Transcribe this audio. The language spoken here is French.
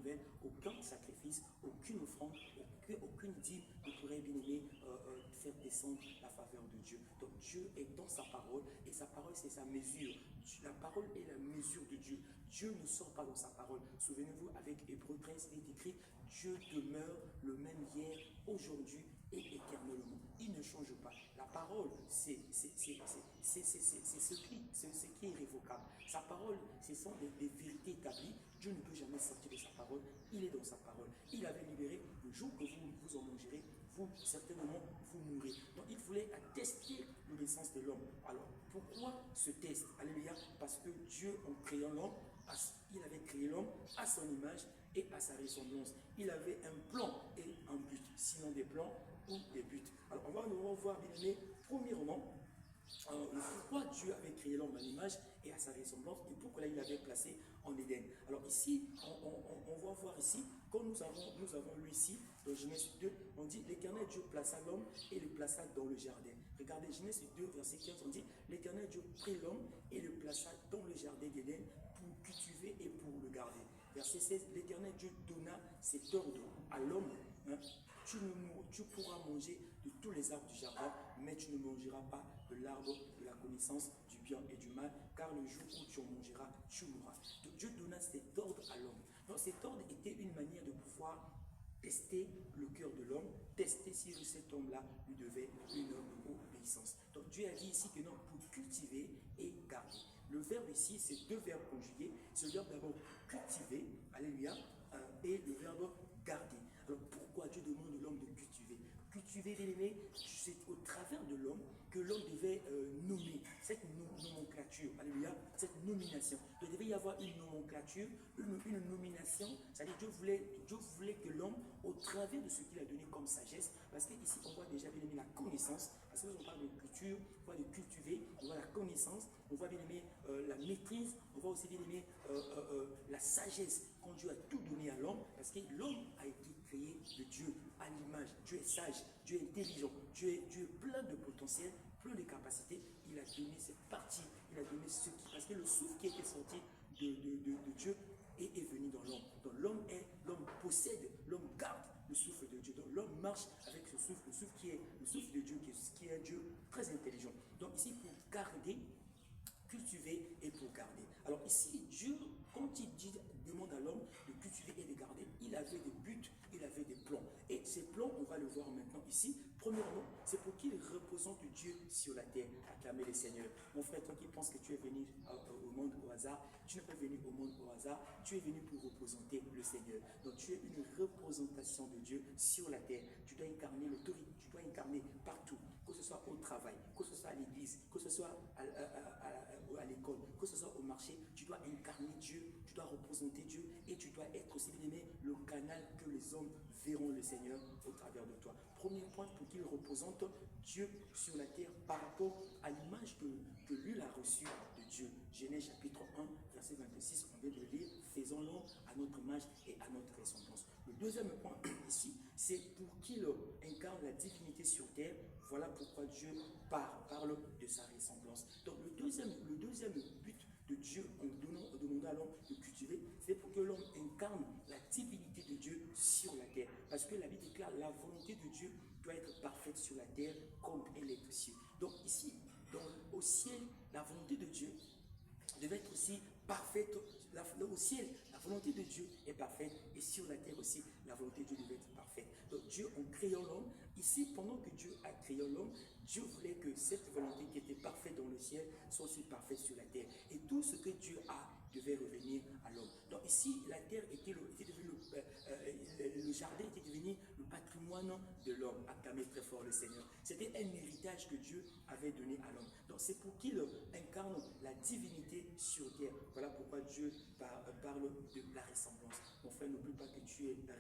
nouvelle, aucun sacrifice, aucune offrande, aucune dîme ne pourrait, bien aimé, faire descendre la faveur de Dieu. Donc Dieu est dans sa parole et sa parole c'est sa mesure. La parole est la mesure de Dieu. Dieu ne sort pas dans sa parole. Souvenez-vous, avec Hébreux 13, il est écrit, Dieu demeure le même hier, aujourd'hui et éternellement. Il ne change pas. La parole, c'est ce qui est irrévocable. Sa parole, ce sont des vérités établies. Dieu ne peut jamais sortir de sa parole. Il est dans sa parole. Il avait libéré, le jour que vous en mangerez, vous, certainement, vous mourrez. Donc, il voulait attester l'obéissance de l'homme. Alors, pourquoi ce test? Alléluia. Parce que Dieu, en créant l'homme, il avait créé l'homme à son image et à sa ressemblance. Il avait un plan et un but, sinon des plans ou des buts. Alors, on va nous revoir, bien aimé, premièrement, pourquoi Dieu avait créé l'homme à l'image et à sa ressemblance et pourquoi il l'avait placé en Éden. Alors ici, on va voir ici, quand nous avons lu ici, dans Genèse 2, on dit l'Éternel Dieu plaça l'homme et le plaça dans le jardin. Regardez, Genèse 2, verset 15, on dit l'Éternel Dieu prit l'homme et le plaça dans le jardin d'Éden pour cultiver et pour le garder. Verset 16, l'Éternel Dieu donna cet ordre à l'homme. Tu pourras manger de tous les arbres du jardin, mais tu ne mangeras pas de l'arbre de la connaissance du bien et du mal, car le jour où tu en mangeras, tu mourras. Donc Dieu donna cet ordre à l'homme. Donc cet ordre était une manière de pouvoir tester le cœur de l'homme, tester si cet homme-là lui devait une obéissance. Donc Dieu a dit ici que non, pour cultiver et garder. Le verbe ici, c'est deux verbes conjugués. C'est le verbe d'abord cultiver, alléluia, et le verbe garder. Alors pourquoi Dieu demande à l'homme de cultiver? Cultiver, bien aimé, c'est au travers de l'homme que l'homme devait nommer cette nomenclature, alléluia, cette nomination. Il devait y avoir une nomenclature, une nomination, c'est-à-dire Dieu voulait que l'homme, au travers de ce qu'il a donné comme sagesse, parce qu'ici on voit déjà, bien aimé, la connaissance, parce que on parle de culture, on voit de cultiver, on voit la connaissance, on voit, bien aimé, la maîtrise, on voit aussi, bien aimé, la sagesse, quand Dieu a tout donné à l'homme, parce que l'homme a été créé de Dieu à l'image. Dieu est sage, Dieu est intelligent, Dieu est plein de potentiel, plein de capacités. Il a donné cette partie, il a donné ce qui, parce que le souffle qui était sorti de Dieu est venu dans l'homme. Donc l'homme possède, l'homme garde le souffle de Dieu. Donc l'homme marche avec ce souffle, le souffle qui est le souffle de Dieu, qui est un Dieu très intelligent. Donc ici, pour garder, cultiver et pour garder. Alors ici, Dieu, quand il demande à l'homme de cultiver et de garder, il avait des buts, il avait des plans. Et ces plans, on va le voir maintenant ici. Premièrement, c'est pour qu'il représente Dieu sur la terre, acclamer le Seigneur. Mon frère, toi qui penses que tu es venu au monde au hasard, tu n'es pas venu au monde au hasard, tu es venu pour représenter le Seigneur. Donc tu es une représentation de Dieu sur la terre. Tu dois incarner l'autorité, tu dois incarner partout, que ce soit au travail, que ce soit à l'église, que ce soit à l'école, que ce soit au marché, tu dois incarner Dieu, tu dois représenter Dieu et tu dois être aussi, bien aimé, le canal que les hommes verront le Seigneur au travers de toi. Premier point, pour qu'il représente Dieu sur la terre par rapport à l'image que lui a reçue de Dieu. Genèse chapitre 1, verset 26, on vient de le lire, faisons l'homme à notre image et à notre ressemblance. Le deuxième point ici, c'est pour qu'il incarne la divinité sur terre. Voilà pourquoi Dieu parle de sa ressemblance. Donc le deuxième but de Dieu en demandant à l'homme de cultiver, c'est pour que l'homme incarne la divinité de Dieu sur la terre. Parce que la Bible déclare la volonté de Dieu doit être parfaite sur la terre comme elle est au ciel. Donc ici, au ciel, la volonté de Dieu devait être aussi parfaite. Au ciel, la volonté de Dieu est parfaite et sur la terre aussi, la volonté de Dieu devait être parfaite. Donc Dieu, en créant l'homme, ici, pendant que Dieu a créé l'homme, Dieu voulait que cette volonté qui était parfaite dans le ciel soit aussi parfaite sur la terre. Et tout ce que Dieu a devait revenir à l'homme. Donc ici, la terre était devenue, le jardin était devenu le patrimoine de l'homme. Acclamez très fort le Seigneur. C'était un héritage que Dieu avait donné à l'homme. Donc c'est pour qu'il incarne la divinité sur terre. Voilà pourquoi Dieu parle de la ressemblance. Mon frère, n'oublie pas que tu es la ressemblance.